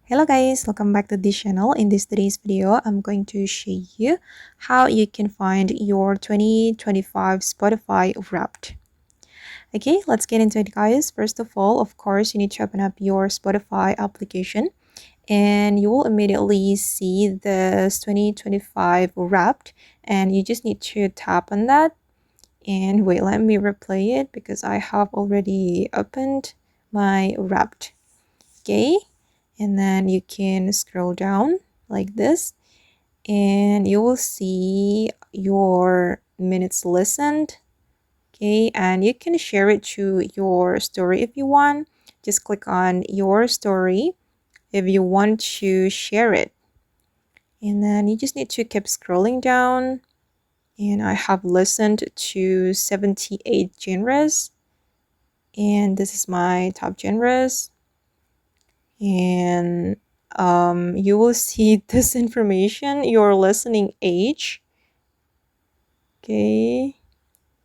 Hello guys, welcome back to this channel. In today's video, I'm going to show you how you can find your 2025 Spotify Wrapped. Okay, let's get into it guys. First of all, of course, you need to open up your Spotify application and you will immediately see this 2025 Wrapped and you just need to tap on that. And wait, let me replay it because I have already opened my Wrapped. Okay, and then you can scroll down like this and you will see your minutes listened. Okay, and you can share it to your story if you want. Just click on your story if you want to share it, and then you just need to keep scrolling down. And I have listened to 78 genres, and this is my top genres. And you will see this information, your listening age. Okay,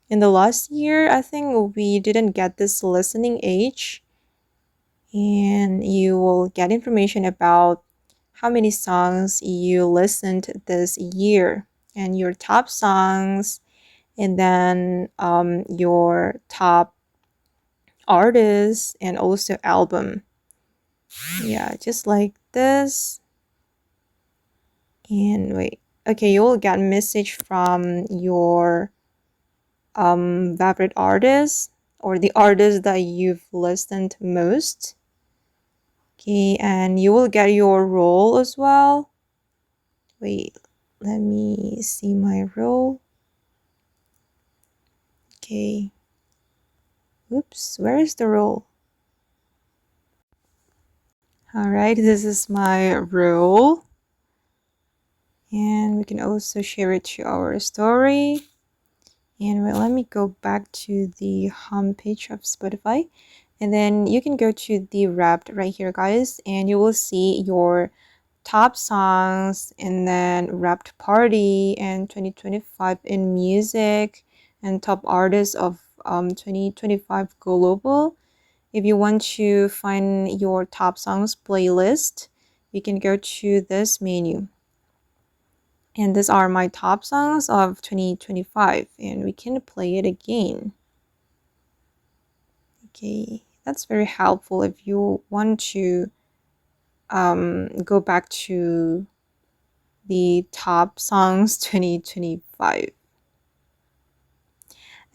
in the last year I think we didn't get this listening age, and you will get information about how many songs you listened this year and your top songs, and then your top artists and also album. Yeah, just like this. And wait, okay, you will get a message from your favorite artist or the artist that you've listened most. Okay, and you will get your role as well. Wait, let me see my role. Okay, oops, where is the role? All right, this is my role, and we can also share it to our story. And wait, let me go back to the home page of Spotify, and then you can go to the Wrapped right here guys, and you will see your top songs and then Wrapped Party and 2025 in music and top artists of 2025 global. If you want to find your top songs playlist, you can go to this menu. And these are my top songs of 2025, and we can play it again. Okay, that's very helpful if you want to go back to the top songs 2025.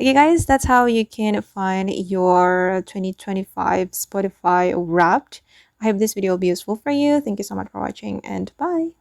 Okay guys, that's how you can find your 2025 Spotify Wrapped. I hope this video will be useful for you. Thank you so much for watching, and bye.